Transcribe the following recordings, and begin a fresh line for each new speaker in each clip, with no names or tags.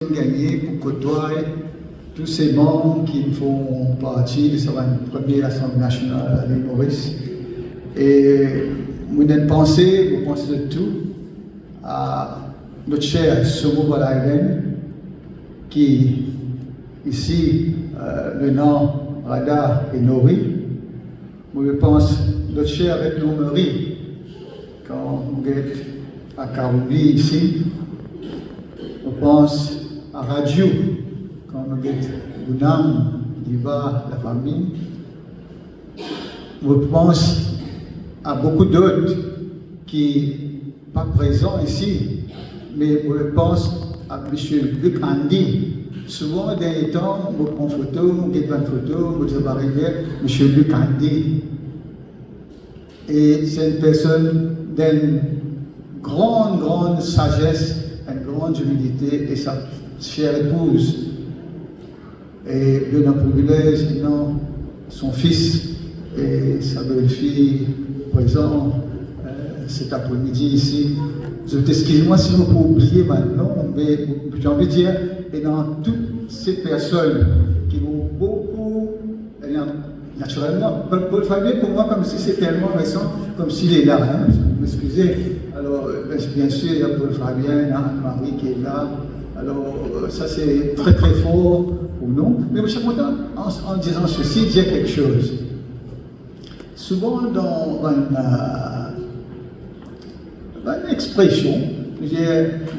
nous gagner pour côtoyer tous ces membres qui font partie de cette première Assemblée nationale à l'île Maurice. Et vous pensez de tout à notre cher Somo Balaïden, qui ici, le nom Rada et Nori. Je pense notre cher avec nos maris, quand vous êtes à Karoubi ici. Je pense à Radio, quand vous êtes Bounam, Diva, la famille. Je pense à beaucoup d'autres qui ne sont pas présents ici, mais je pense à M. Luc Andy. Souvent, dans les temps, je prends photo, je prends photo, je dis M. Luc Andy. Et c'est une personne d'une grande sagesse, une grande humilité, et sa chère épouse. Et de nos privilèges, son fils et sa belle-fille présents cet après-midi ici. Excusez-moi si vous pouvez oublier maintenant, mais j'ai envie de dire, et dans toutes ces personnes qui m'ont beaucoup, naturellement, Paul Fabien pour moi, comme si c'est tellement récent, comme s'il est là, hein, vous m'excusez. Alors, bien sûr, il y a Paul Fabien, Marie qui est là. Alors, ça c'est très fort pour nous. Mais je suis content, en disant ceci, dire quelque chose. Souvent, dans une expression,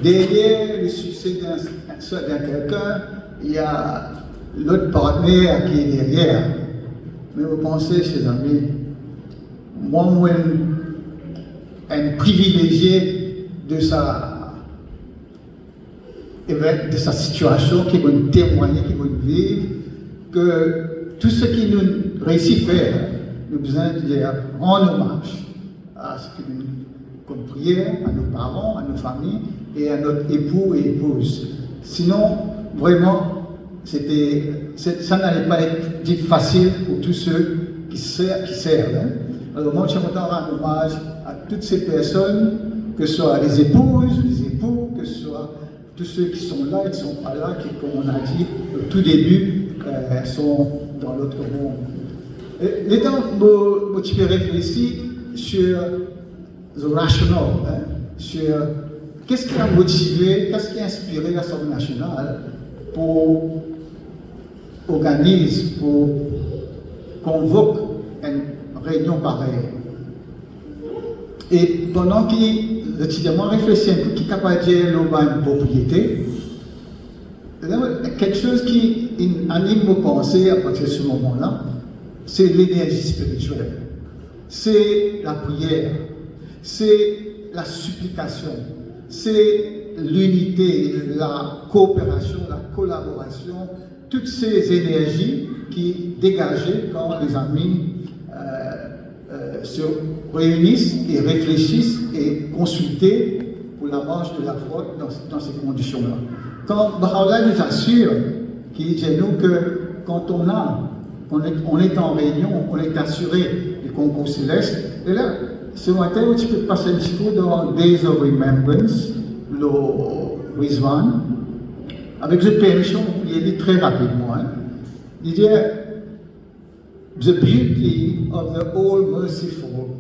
derrière le succès d'un quelqu'un, il y a l'autre partenaire qui est derrière. Mais vous pensez, chers amis, moi, un privilégié de sa situation, qui va nous témoigner, qui va nous vivre, que tout ce qui nous réussit à faire, nous avons besoin de rendre hommage à ce qui nous comme prière, à nos parents, à nos familles et à notre époux et épouse. Sinon, vraiment, ça n'allait pas être facile pour tous ceux qui servent. Hein. Alors moi, je suis content de rendre hommage à toutes ces personnes, que ce soit les épouses, les époux, que ce soit tous ceux qui sont là et qui ne sont pas là, qui, comme on a dit au tout début, sont dans l'autre monde. L'état me réfléchir sur the rational, hein, sur qu'est-ce qui a motivé, qu'est-ce qui a inspiré l'Assemblée nationale pour organiser, pour convoquer une réunion pareille. Et pendant que l'étudiant réfléchit un peu, qui est capable de dire une propriété, quelque chose qui anime nos pensées à partir de ce moment-là, c'est l'énergie spirituelle, c'est la prière, c'est la supplication, c'est l'unité, la coopération, la collaboration, toutes ces énergies qui dégagent quand les amis se réunissent et réfléchissent et consultent pour la marche de la foi dans ces conditions-là. Quand Baha'u'llah nous assure, qu'il dit nous que quand on est en réunion, on est assuré du concours céleste, et là, ce matin, tu peux passer un petit peu dans Days of Remembrance, le Rizwan, avec cette permission, il est dit très rapidement. Hein. Il dit the beauty of the all-merciful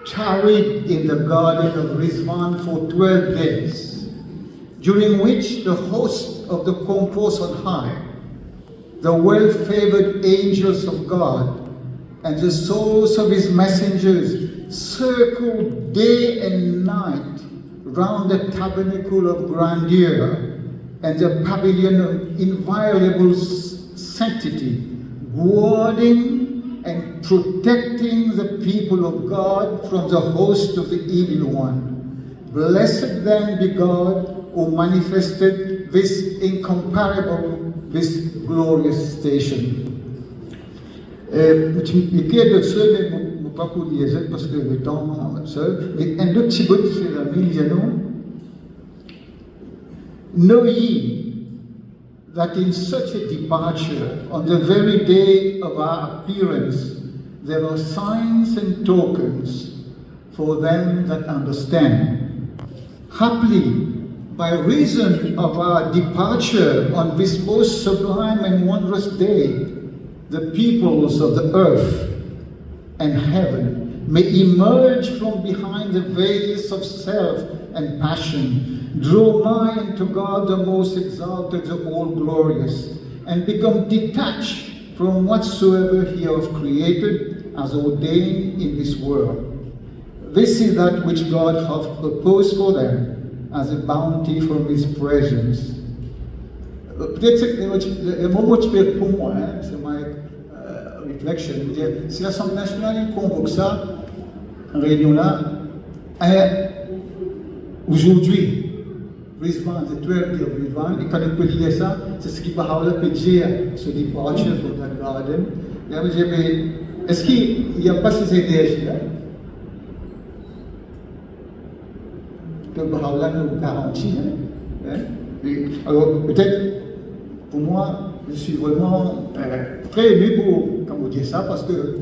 tarried in the garden of Rizwan for 12 days, during which the host of the concourse on high, the well-favored angels of God, and the souls of his messengers circled day and night round the tabernacle of grandeur and the pavilion of inviolable sanctity, guarding and protecting the people of God from the host of the evil one. Blessed then be God who manifested this incomparable, this glorious station. Multiplier de ceux, mais je ne pas pour dire parce que le temps seul, mais un autre petit bout de la Miliano. Know ye that in such a departure, on the very day of our appearance, there are signs and tokens for them that understand. Haply, by reason of our departure on this most sublime and wondrous day, the peoples of the earth and heaven may emerge from behind the veils of self and passion, draw nigh unto God the most exalted, the all-glorious, and become detached from whatsoever he hath created as ordained in this world. This is that which God hath proposed for them as a bounty from his presence. Peut-être le mot que tu peux pour moi, c'est ma réflexion. Si l'Assemblée nationale convoque ça, en réunion là, aujourd'hui, Brisbane, the 12th day of Brisbane, et quand on peut lire ça, c'est ce qui va avoir le dire sur departure from that garden. Et là, je dis, mais est-ce qu'il n'y a pas ces énergies-là que Bahá'u'lláh nous garantit? Alors, peut-être, pour moi, je suis vraiment très ému pour vous dire ça, parce que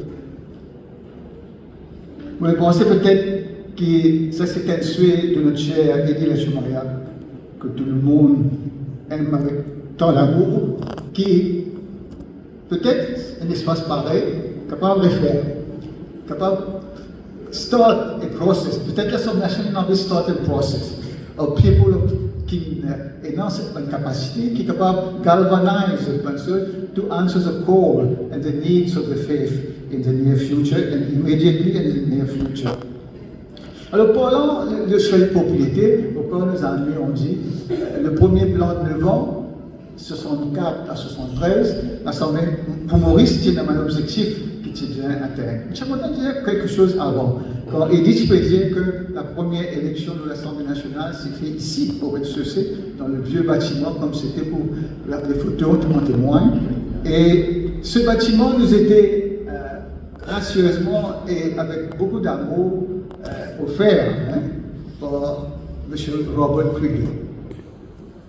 vous pensez peut-être que ça c'est un souhait de notre cher Eddie Lechumaria, que tout le monde aime avec tant d'amour, qui peut-être un espace pareil, capable de faire, capable de start a process. Peut-être l'Assemblée nationale will start a process of people qui ont une capacité, qui est capable de galvanize the person to answer the call and the needs of the faith in the near future and immediately in the near future. Alors, parlant de choix de propriété, encore nos amis ont dit, le premier plan de 9 ans, 64 à 73, l'Assemblée, pour Maurice, c'était un objectif qui était bien atteint. Je vais vous dire quelque chose avant. Quand Edith peut dire que la première élection de l'Assemblée nationale s'est faite ici, au rez-de-chaussée, dans le vieux bâtiment, comme c'était pour les photos, tout le monde témoigne. Et ce bâtiment nous était gracieusement et avec beaucoup d'amour offert par M. Robert Quigley,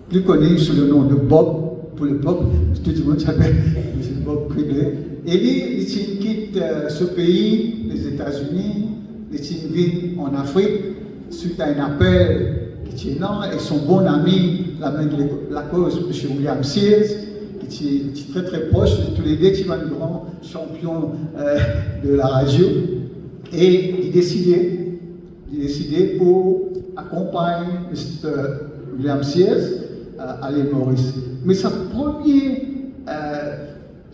plus connu sous le nom de Bob, pour le peuple, tout le monde s'appelle M. Bob Quigley. Et lui, il quitte ce pays, les États-Unis, il vit en Afrique, suite à un appel qui est là, et son bon ami, la cause, M. William Sears, qui est très très proche, tous les deux, qui sont un grand champion de la radio. Et il décidait pour accompagner Mr. William Sears à l'île Maurice. Mais sa première,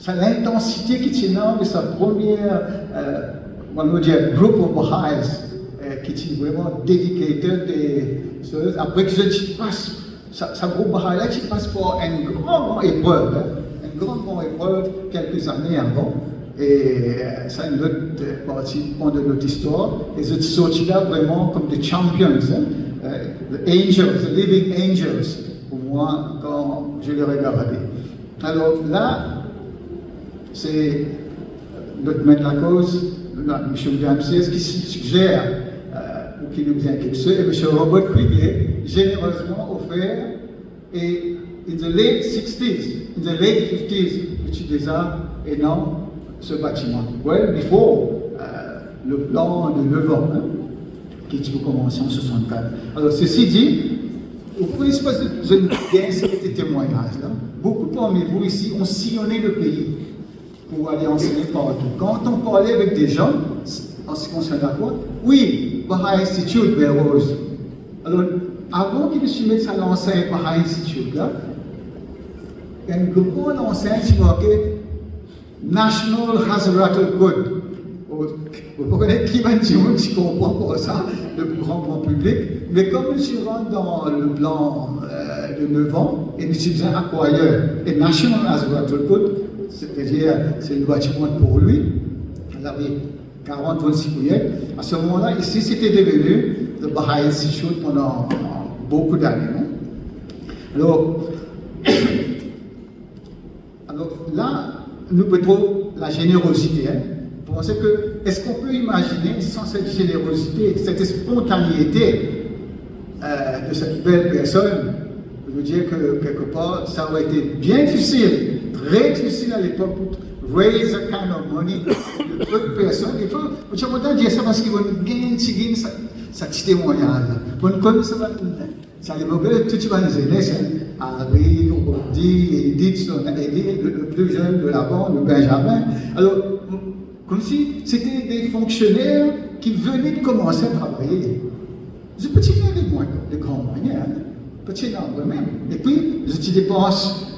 l'intensité qui tient là, mais sa première, on va dire, groupe of Baha'is, qui est vraiment dedicated des choses. Après que je passe, sa groupe Baha'i là, qui passe pour une grande épreuve, une grande épreuve quelques années avant. Et ça, une autre partie de notre histoire. Et je suis sorti là vraiment comme des champions, the angels, the living angels, pour moi, quand je les regardais. Alors là, c'est notre maître de la cause, M. William Sears, qui suggère pour qu'il nous vienne quelque chose, et M. Robert Quigley, généreusement offert, et in the late 60s, in the late 50s, je suis déjà énorme, ce bâtiment. Well, before le plan de 9 ans, qui a commencé en 64. Alors, ceci dit, vous pouvez se passer une série de témoignages. Là. Beaucoup parmi vous ici ont sillonné le pays pour aller enseigner partout. Quand on parlait avec des gens, en ce qui concerne la foi, oui, Baha'i Institute, Belrose. Alors, avant qu'ils se mettent à l'enseigne Baha'i Institute, là, il y a une grande enseigne qui marquait National Hazaratul Code. Vous connaissez qui va dire qui comprend pour ça, le grand public. Mais comme je suis rentré dans le plan de 9 ans, et je suis bien acquéreur, et National Hazaratul Code, c'est-à-dire c'est le bâtiment pour lui, il avait 40-26 couillères. À ce moment-là, ici, c'était devenu le Baha'i Institute pendant beaucoup d'années. Alors là, nous peut-être la générosité. Pensez que, est-ce qu'on peut imaginer sans cette générosité, cette spontanéité de cette belle personne, je veux dire que quelque part, ça aurait été bien difficile, très difficile à l'époque pour raise a kind of money de peu de personnes. Il faut, je suis content de dire ça parce qu'ils vont gagner ça petit témoignage. Bon, comme ça va, Ça les mauvais, tout les élèves, Harry, Rodi, Edith, le plus jeune de la bande, le Benjamin. Alors, comme si c'était des fonctionnaires qui venaient de commencer à travailler. Je peux tirer les grands moyens, hein? Petit nombre même. Et puis, je dépense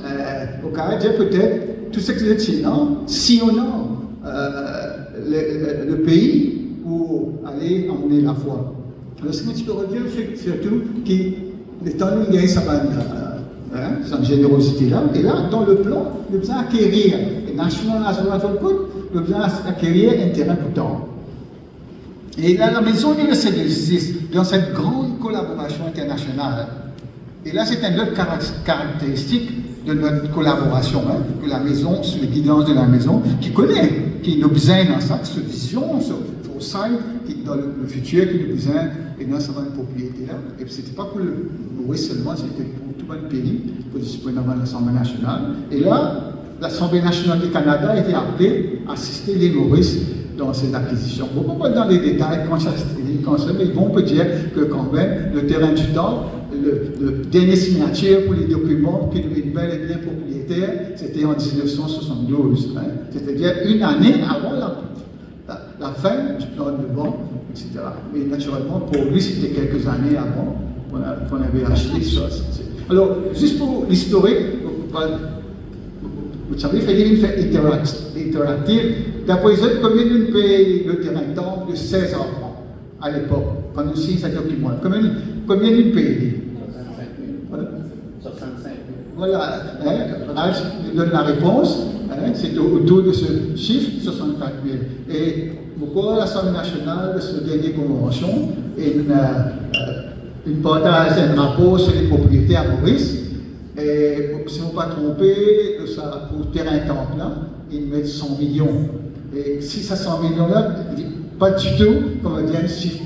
au Canada peut-être tout ce que je tiens, sillonnant le pays pour aller emmener la foi. Alors, ce que tu peux redire, c'est surtout que temps où il y a cette générosité-là, et là, dans le plan, nous devons acquérir, et National National Football, nous devons acquérir un terrain pour temps. Et là, la maison universelle de justice, dans cette grande collaboration internationale, et là, c'est une autre caractéristique de notre collaboration, hein, que la maison, sous les guidances de la maison, qui connaît, qui nous besoin dans ça, cette vision, ce foresight, qui dans le futur, qui nous besoin, et dans cette propriété-là. Et ce n'était pas pour le Maurice seulement, c'était pour tout le pays, pour disposer de l'Assemblée nationale. Et là, l'Assemblée nationale du Canada a été appelée à assister les Maurice dans ces acquisitions. On ne va pas dans les détails quand ça, mais on peut dire que quand même, le terrain du temps, le dernier signature pour les documents qui devaient être bel et bien propriétaires, c'était en 1972. Hein, c'est-à-dire une année avant la fin du plan de vente, etc. Mais naturellement, pour lui, c'était quelques années avant qu'on avait acheté ça. Alors, juste pour l'historique, vous savez, il fallait une fête interactive. D'après eux, combien nous paye le terrain de temps de 16 enfants à l'époque, quand nous signons ce document? Combien nous paye?
65.
Voilà, Raj donne la réponse, hein, c'est autour de ce chiffre, 64 000. Et pourquoi l'Assemblée nationale de ce dernier convention une partage, un rapport sur les propriétés à Maurice. Et si vous ne pas trompez, ça, pour terrain temple là, ils mettent 100 millions. Et si ça 100 millions là, pas du tout, comme on dit, un chiffre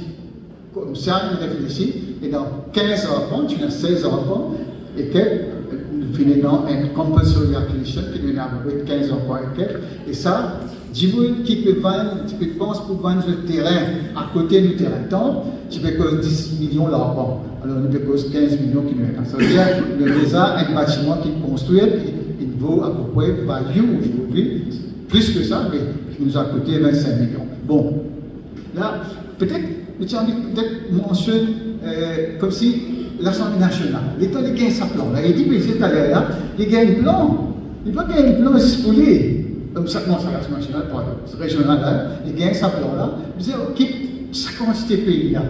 comme ça, on réfléchit. Et dans 15 enfants, tu as 16 enfants, et que finalement, un compulsory acquisition qui nous a avec 15 enfants et quelques. Et ça, dis-vous qui peut vendre, tu peux penser pour vendre le terrain à côté du terrain temple, tu peux causer 10 millions l'enfant. Alors, nous peut causer 15 millions qui nous a. Ça veut dire que nous déjà un bâtiment qui est construit, il vaut à peu près value aujourd'hui, plus que ça, mais qui nous a coûté 25 millions. Bon, là, peut-être, tu as envie peut-être mentionner comme si l'Assemblée nationale, l'État il gagne sa plan. Là, il dit que les États là, il gagne un plan. Il va gagner un plan juste pour lui. Comme ça, non, c'est l'Assemblée nationale, pardon, c'est régional là, il gagne sa plan là. Il dit, ok, sa quantité de pays là.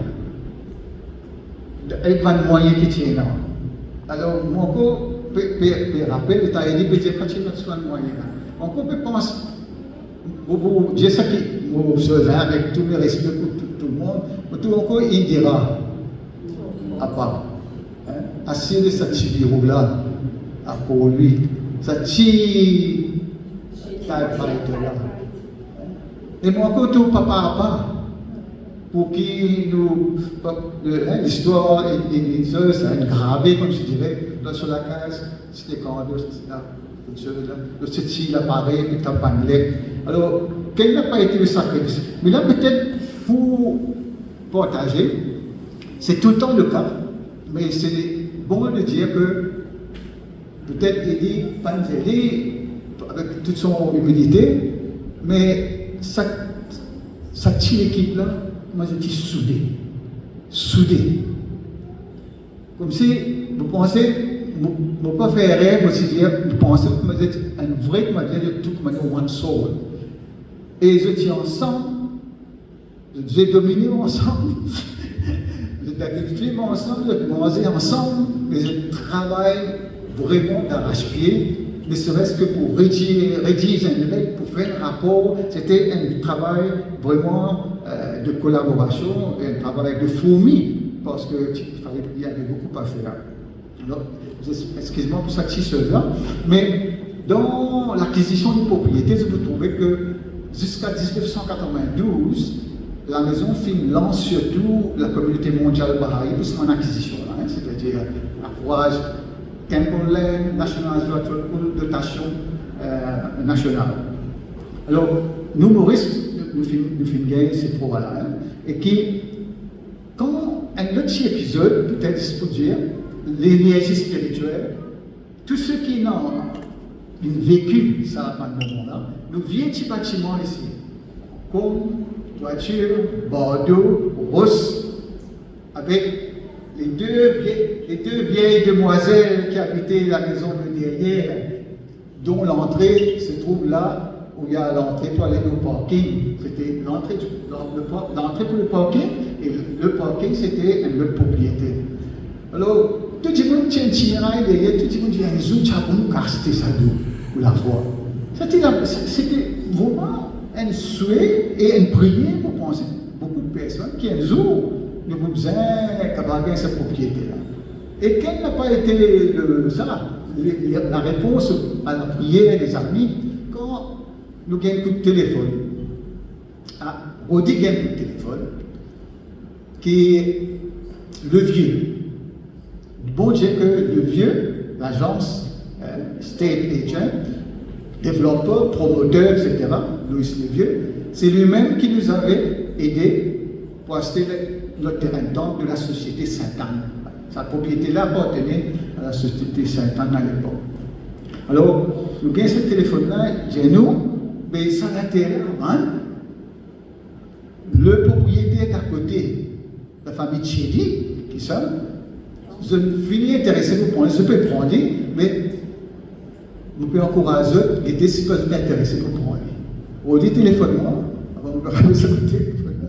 Avec les moyens qui tiennent là. Alors, mon co peut rappeler, l'État a dit, peut dire, quand il y a de moyens là. Mon co peut penser, je sais que vous observez avec tout le respect pour tout le monde, mais tout mon co, il dira, à part. Assis de ce petit bureau-là, pour lui, ça tire ça va être là. Et moi, quand tout papa à part, pour qui nous, l'histoire est gravée, comme je dirais, là sur la case, c'était quand le petit l'appareil, puis t'as pas alors, quel n'a pas été le sacrifice? Mais là, peut-être, pour partager, c'est tout le temps le cas, mais c'est bon de dire que peut-être Eddie Panzeri, avec toute son humilité, mais ça tire l'équipe là, moi je dis soudé. Comme si vous pensez, vous ne pas faire rêve, vous pensez que vous êtes un vrai, comment dire, tout comme one soul. Et je dis ensemble, je vais dominer ensemble. D'activités ensemble, de manger ensemble, mais je travaille vraiment d'arrache-pied, ne serait-ce que pour rédiger une lettre, pour faire un rapport. C'était un travail vraiment de collaboration, un travail de fourmi, parce qu'il y avait beaucoup à faire. Alors, excusez-moi pour cette chose-là, mais dans l'acquisition d'une propriété, je peux trouver que jusqu'à 1992, la maison film lance surtout la communauté mondiale Baha'i pour son acquisition, hein, c'est-à-dire Aquage, Temple Land, National Geographic, dotation nationale. Alors, nous, Maurice, nous filmons gagner ces projets-là, hein, et qui, quand un autre épisode, peut-être, je peux dire, l'énergie spirituelle, tous ceux qui n'ont vécu ça à ce moment-là, nous viens petit bâtiment ici, comme toiture, Bordeaux, Rousse, avec les deux vieilles demoiselles qui habitaient la maison de derrière, dont l'entrée se trouve là où il y a l'entrée pour aller au parking. C'était l'entrée pour le parking, et le parking c'était un autre propriété. Alors, tout le monde tient un itinéraire derrière, tout le monde dit un zoom, tu as bon casser ça d'où la voix. C'était vraiment un souhait et une prière pour penser beaucoup de personnes qui un jour nous avons besoin de cette propriété-là. Et quelle n'a pas été la réponse à la prière des amis quand nous avons un coup de téléphone? Rodi a un coup de téléphone qui est le vieux. Bon Dieu que le vieux, l'agence State Agent, développeur, promoteur, etc., Louis le Vieux, c'est lui-même qui nous avait aidés pour acheter notre terrain de la société Sainte-Anne. Sa propriété-là appartenait à la société Sainte-Anne à l'époque. Alors, nous avons ce téléphone-là, j'ai nous, mais ça l'intérêt, le propriétaire d'à côté, la famille Tchédi, qui sont, je finis intéressé pour prendre, je peux prendre, mais nous pouvons encourager les décideurs intéressés pour prendre. On dit téléphone-moi, avant de rappeler ce téléphone.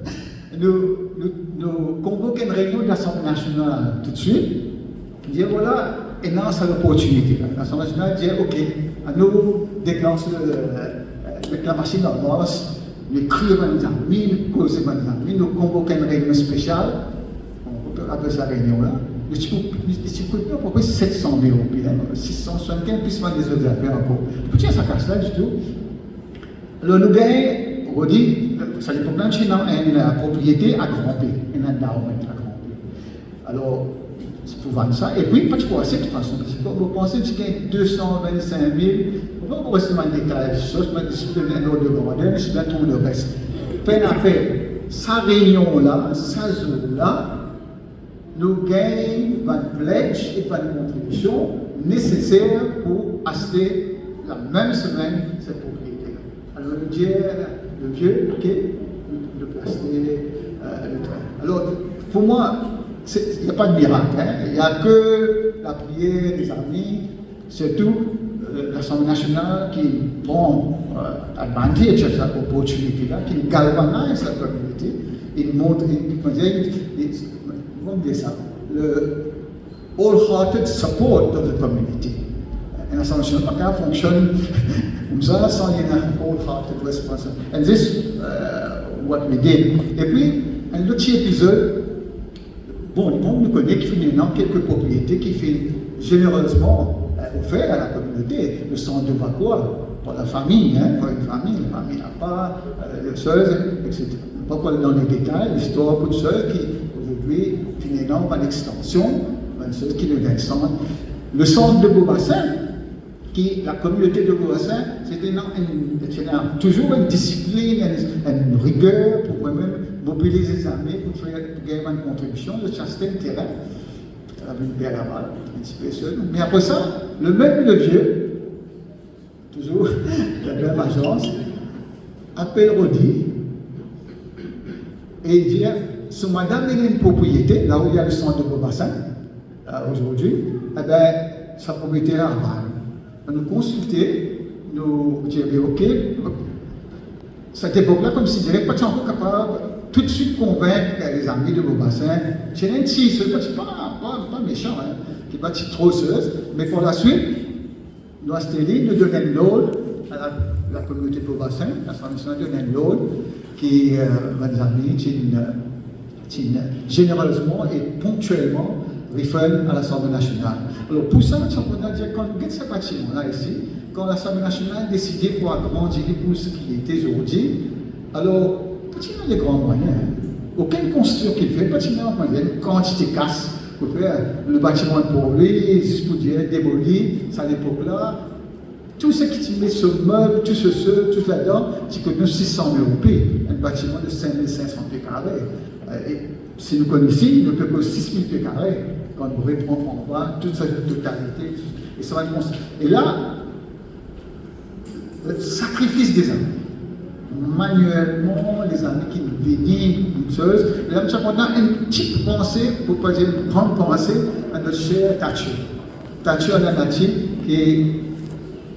Nous convoquons une réunion de l'Assemblée nationale tout de suite, dire voilà, et non, c'est l'opportunité. L'Assemblée nationale dit ok, à nous déclencher la machine en marche, nous crions les amis, nous causons les amis, nous convoquons une réunion spéciale, on peut appeler cette réunion-là. Nous avons à peu près 700 000 Européens, 675 plus des autres affaires encore. Vous tiens ça casse là du tout. Alors nous gagnons, on dit, ça dépend plein de chez nous, une propriété à Grand P, un endowment à Grand P. Alors, c'est pour vendre ça. Et puis, pas de quoi, c'est de toute façon. Vous pensez que c'est 225 000, on va rester dans le détail des choses, mais je suis un autre de bordel, je suis là tout le reste. Peine à faire, sa réunion-là, sa zone-là, nous gagnons une pledge et une contribution nécessaire pour acheter la même semaine cette propriété. Alors le vieux, ok, de acheter le train. Alors pour moi, il n'y a pas de miracle, hein? Il n'y a que la prière des amis, surtout l'Assemblée nationale qui prend advantage de cette opportunité-là, qui galvanise cette communauté, il montre, on dit ça, le wholehearted support of the community. Et l'Assemblée nationale fonctionne comme ça, sans une wholehearted response. And this what we did. Et puis, un autre épisode, bon, nous connaissons qui fait maintenant quelques propriétés qui fait généreusement offert à la communauté, le centre de Vacois, pour la famille, hein, pour une famille, la famille n'a pas, les sœurs, etc. Pas pour aller dans les détails, l'histoire pour les sœurs qui, aujourd'hui, finalement, va l'extension, une chose qui devient centre. Le centre de Beaubassin, qui, la communauté de Beaubassin, c'était toujours une discipline, une rigueur pour moi-même mobiliser les armées pour gagner une contribution, de chasteté le terrain, avec une paire à balle, un petit peu seul. Mais après ça, le même vieux, toujours la même agence, appelle Rodi et dit si madame est une propriété, là où il y a le centre de Beaubassin, aujourd'hui, eh bien, sa propriété là, nous consulter, nous dire ok, cette époque-là, comme si je dirais, pas encore capable tout de suite convaincre les amis de Beaubassin, j'ai un petit, pas méchant, hein, qui n'est pas trop seul, mais pour la suite, nous nous donnons une load à la communauté de Beaubassin, l'Assemblée nationale donne une load qui, mes amis, qui généreusement et ponctuellement refund à l'Assemblée nationale. Alors pour ça, on a dit quand nous avons ce bâtiment-là ici, quand l'Assemblée nationale a décidé pour agrandir pour ce qu'il était aujourd'hui, alors, bâtiment des grands moyens. Aucune construction qu'il fait, bâtiment une quantité de casse pour faire le bâtiment pour lui, juste pour dire démoli, ça à l'époque-là. Tout ce qui met ce meuble, tout tout là-dedans, c'est que nous 600 000 roupies, un bâtiment de 5 500 pieds carrés. Et si nous connaissons, nous ne pouvons que 6 000 pieds carrés. quand vous répondez en bas, toute sa totalité, et ça va être constant. Et là, le sacrifice des amis. Manuellement, les amis qui nous dédient une chose. Et là, nous avons une petite pensée, pour ne pas dire une grande pensée, à notre cher Thatcher. Thatcher Ananati, qui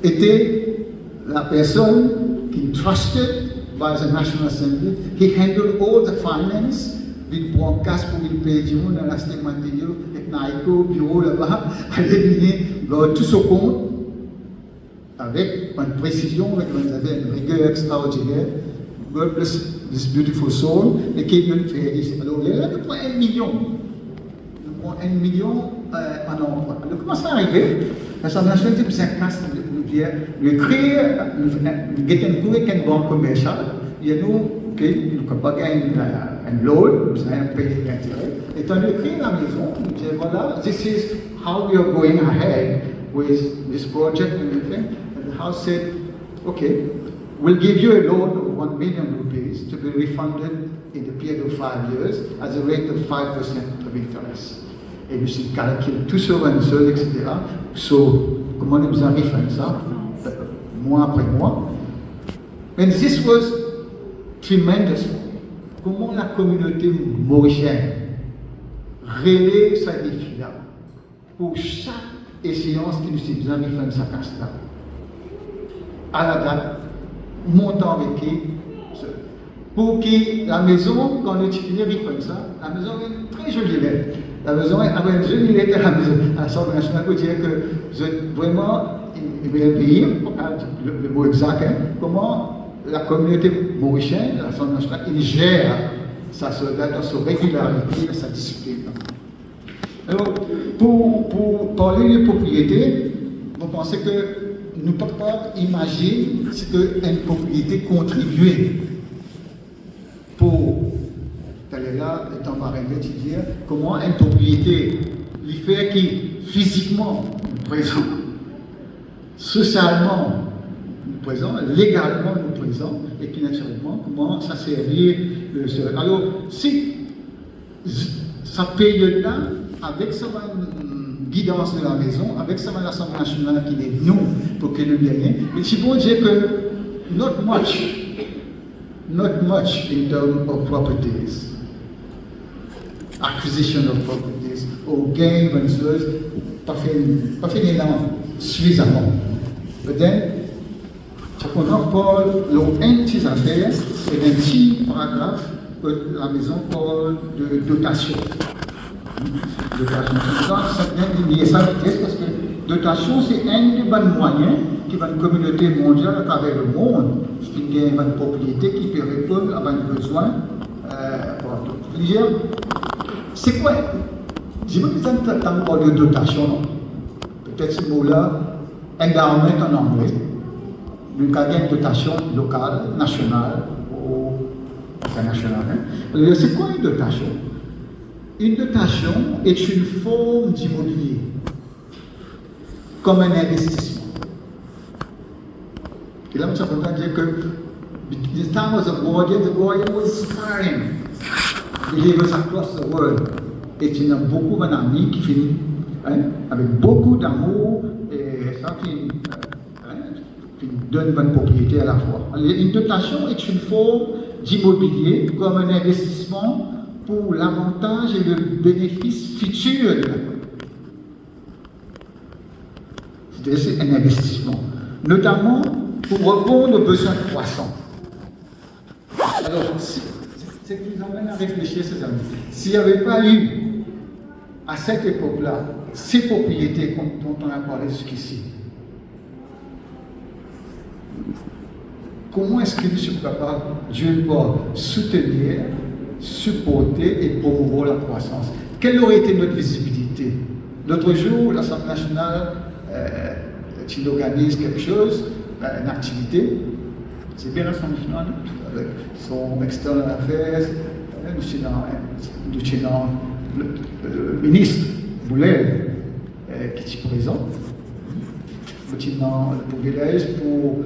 était la personne qui trusted by the National Assembly. He handled all the finance, with broadcast pour le pays du monde, dans la stématério, avec Naiko, bureau là-bas, aller venir, tout ce compte, avec une précision, avec une rigueur extraordinaire. God bless this beautiful soul, et qui vient faire ici. Alors, là, nous prenons 1 million. Nous prenons 1 million en emploi. Alors, comment ça arrive? L'Assemblée nationale dit que c'est un casse de créer, nous avons une banque commerciale, il y a nous qui ne pouvons pas gagner un loan, nous avons un pays d'intérêt. Et quand nous créons la maison, nous disons voilà, this is how we are going ahead with this project and everything. And the house said, okay, we'll give you a loan of 1 million rupees to be refunded in the period of 5 years at a rate of 5% of interest. Et je suis calculé tout sur un seul, etc. So, comment nous arrivons à ça, mois après mois. And this was tremendous. Comment la communauté mauricienne relaie sa défi là pour chaque échéance qui nous arrive à sa casse là. À la date, montant avec qui, pour que la maison, quand on finit comme ça, la maison est une très jolie lettre. La maison avait une jolie lettre à la maison, à l'Assemblée nationale, pour dire que vous êtes vraiment, il veut dire, le mot exact, hein, comment la communauté mauricienne, l'Assemblée nationale, il gère sa régularité, sa discipline. Alors, pour parler de propriété, vous pensez que nous ne pouvons pas imaginer ce qu'une propriété contribue pour, d'aller là, étant marin de dire, comment une propriété lui fait qui physiquement nous présente, socialement nous présente, légalement nous présente, et puis naturellement, comment ça servir le sol. Alors, si ça période-là, avec sa guidance de la maison, avec sa l'Assemblée nationale qui est nous pour que nous gagnons, mais si vous dire que not much in terms of properties, acquisition of properties, or gain ventures, pas fait énorme, suffisamment. But then, ce qu'on parle, un petit affaire, et un petit paragraphe que la maison parle de dotation. Dotation. Ça vient de ça parce que dotation, c'est un des bons moyens qui va une communauté mondiale à travers le monde, qui a une propriété qui peut répondre à un besoin pour plusieurs. C'est quoi? Je me disais que tu as de dotation, peut-être ce mot-là, endowment en anglais, une dotation locale, nationale ou internationale. Hein? C'est quoi une dotation? Une dotation est une forme d'immobilier, comme un investissement. Et là, on s'entend dire que the time was the Guardian was inspiring believers across the world. Et il y a beaucoup d'amis qui finissent avec beaucoup d'amour et ça qui donne bonne propriété à la fois. Alors, une dotation est une forme d'immobilier comme un investissement pour l'avantage et le bénéfice futur de la commune. C'est un investissement, notamment pour répondre aux besoins croissants. Alors, c'est ce qui nous amène à réfléchir, ces amis. S'il n'y avait pas eu, à cette époque-là, ces propriétés dont on a parlé jusqu'ici, comment est-ce que nous sommes capables, Dieu doit soutenir, supporter et promouvoir la croissance? Quelle aurait été notre visibilité? L'autre jour, l'Assemblée nationale il organise quelque chose, une activité. C'est bien l'Assemblée nationale, avec son external affairs, nous tenons le ministre Boulel qui est présent. Nous tenons le privilège pour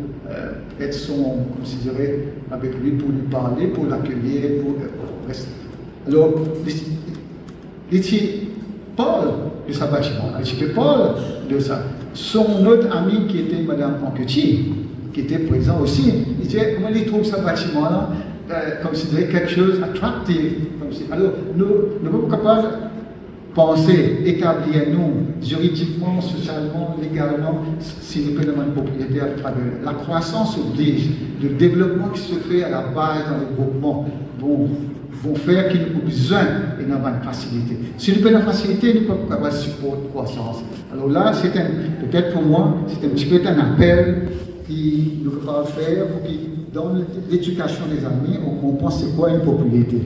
être son, comme je dirais, avec lui pour lui parler, pour l'accueillir, pour rester. Alors, il Paul de sa bâtiment, critiqué Paul de ça. Son autre ami qui était Madame Anquetil, qui était présent aussi, il disait comment il trouve ce bâtiment-là comme si c'était quelque chose d'attractif. Alors, nous ne sommes pas capables de penser, établir nous, juridiquement, socialement, légalement, si nous prenons une propriété à travers. La croissance oblige, le développement qui se fait à la base dans les groupements vont faire qu'il nous a besoin et nous avons une facilité. Si nous prenons une facilité, nous ne pouvons pas avoir support de croissance. Alors là, peut-être pour moi, c'est un petit peu un appel qui nous peut faire pour que dans l'éducation des amis, on pense c'est quoi une propriété.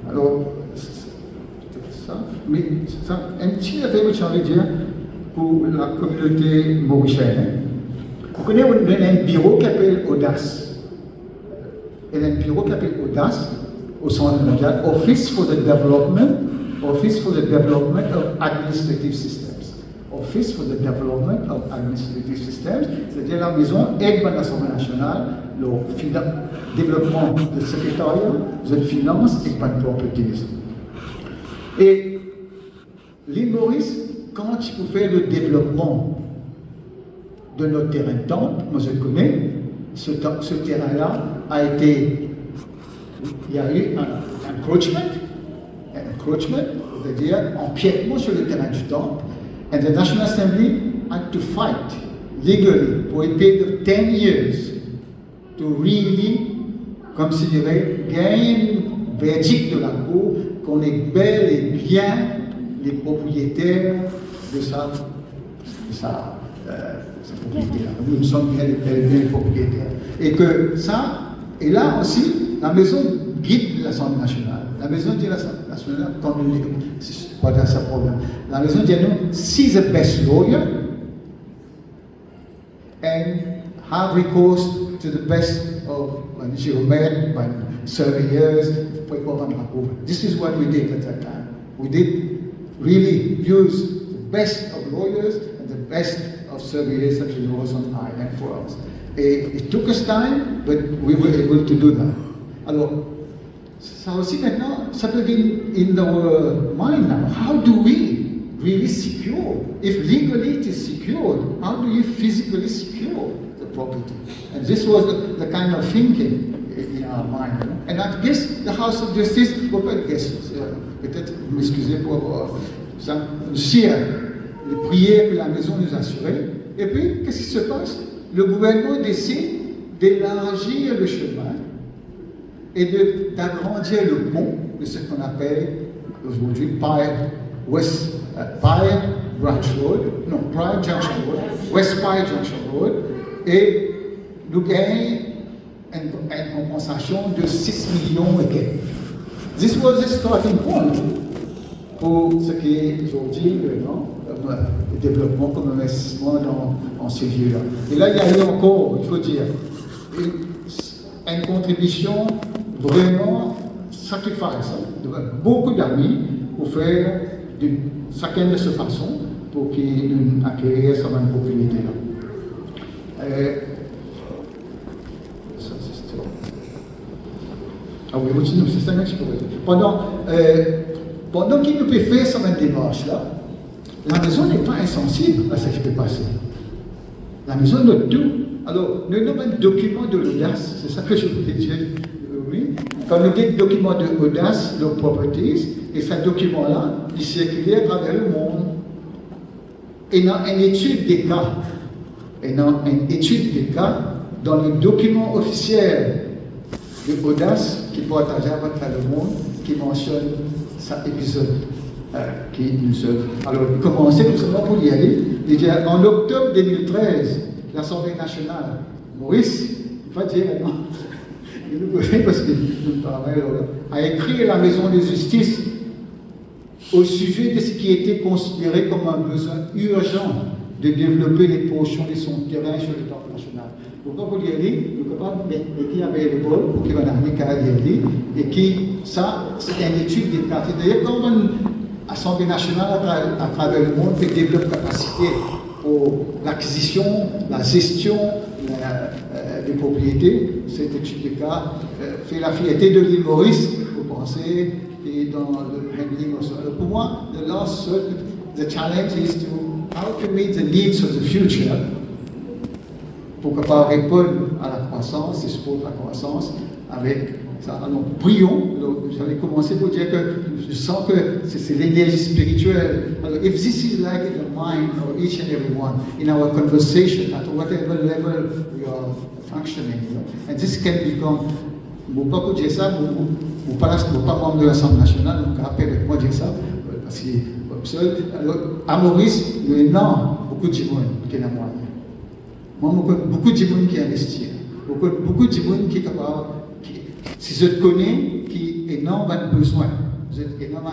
Alors, ça, mais ça, un petit affaire que j'ai envie de dire pour la communauté mauricienne. Vous connaissez, on a un bureau qui s'appelle Audace. Il y a un bureau qui s'appelle Audace au Centre mondial, Office for the Development of Administrative Systems. Office for the Development of Administrative Systems, c'est-à-dire la maison aide de l'Assemblée nationale, le développement du secrétariat, de finances et pas de propriétés. Et l'île Maurice, quand il faut faire le développement de notre terrain de temple, moi je le connais, ce terrain-là a été, il y a eu un encroachment, c'est-à-dire empiètement sur le terrain du temple. And the National Assembly had to fight legally for a period of 10 years to really consider, gagner un verdict de la Cour qu'on est bel et bien les propriétaires de sa propriété. Nous sommes bien les propriétaires. Et que ça, et là aussi, la maison guide l'Assemblée nationale. La maison dit l'Assemblée nationale, quand nous disons, c'est pas dans ce problème. La maison dit nous, see the best lawyer and have recourse to the best of geomet, by surveyors, This is what we did at that time. We did really use the best of lawyers and the best of surveyors that we was on island for us. It took us time, but we were able to do that. Alors, ça aussi maintenant, ça peut be in our mind now. How do we really secure? If legally it is secured, how do you physically secure the property? And this was the kind of thinking in our mind. And I guess the House of Justice, peut-être, m'excusez pour ça, les prières que la maison nous assurait. Et puis, qu'est-ce qui se passe? Le gouvernement décide d'élargir le chemin et d'agrandir le pont de ce qu'on appelle aujourd'hui West Pye Junction Road, et nous gagnons une compensation de 6 millions et quelques. This was the starting point pour ce qui est aujourd'hui le développement comme investissement dans ces lieux-là. Et là, il y a eu encore, il faut dire, une contribution vraiment sacrifice de beaucoup d'amis pour faire chacun de cette façon pour qu'ils acquérissent sa même propriété-là. Ah oui, c'est ça que je pourrais dire. Pendant qu'il nous peut faire cette démarche-là, la maison n'est pas insensible à ce qui peut passer. La maison note tout. Alors, nous avons un document de l'audace, c'est ça que je voulais dire. Oui. Quand nous avons un document de l'audace, de properties, et ce document-là, il circule à travers le monde. Et dans une étude des cas, dans le document officiel de l'audace qui est partagé avec le monde, qui mentionne cet épisode qui nous œuvre. Alors, il commençait tout simplement pour y aller. Il dit, en octobre 2013, l'Assemblée nationale, Maurice, il va dire maintenant, il nous connaît parce qu'il nous travaille, a écrit à la maison de justice au sujet de ce qui était considéré comme un besoin urgent de développer les portions de son terrain sur le temple national. Pourquoi vous y allez? Et qui avait le bol, pour qu'il va amener qu'à y aller, et qui, ça, c'est une étude des quartiers. D'ailleurs, quand une Assemblée nationale à travers le monde fait développer capacité pour l'acquisition, la gestion des propriétés, cette étude de cas fait la fierté de l'île Maurice. Vous pensez, et dans le handling aussi. Alors pour moi, the challenge is to how to meet the needs of the future. Pourquoi pas répondre à la croissance, et support la croissance avec ça. Alors prions. J'avais commencé pour dire que je sens que c'est l'énergie spirituelle. Alors if this is like in the mind of each and every one, in our conversation, at whatever level we are functioning, and this can become, je ne peux pas dire ça, je ne suis pas membre de l'Assemblée nationale, donc après avec moi dire ça, parce que seul. Alors à Maurice, il y a beaucoup de gens qui sont dans moi. Beaucoup de gens qui investissent, beaucoup de gens qui sont capables, si je te connais, qui est énormément besoin, énormément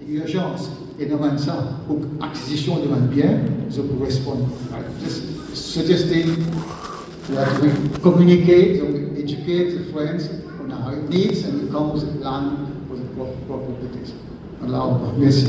urgence, énormément ça, pour acquisition de mon bien, je peux répondre. Just suggesting that we communicate, we educate the friends on our needs and we come with a plan for the proper properties. Allah, merci.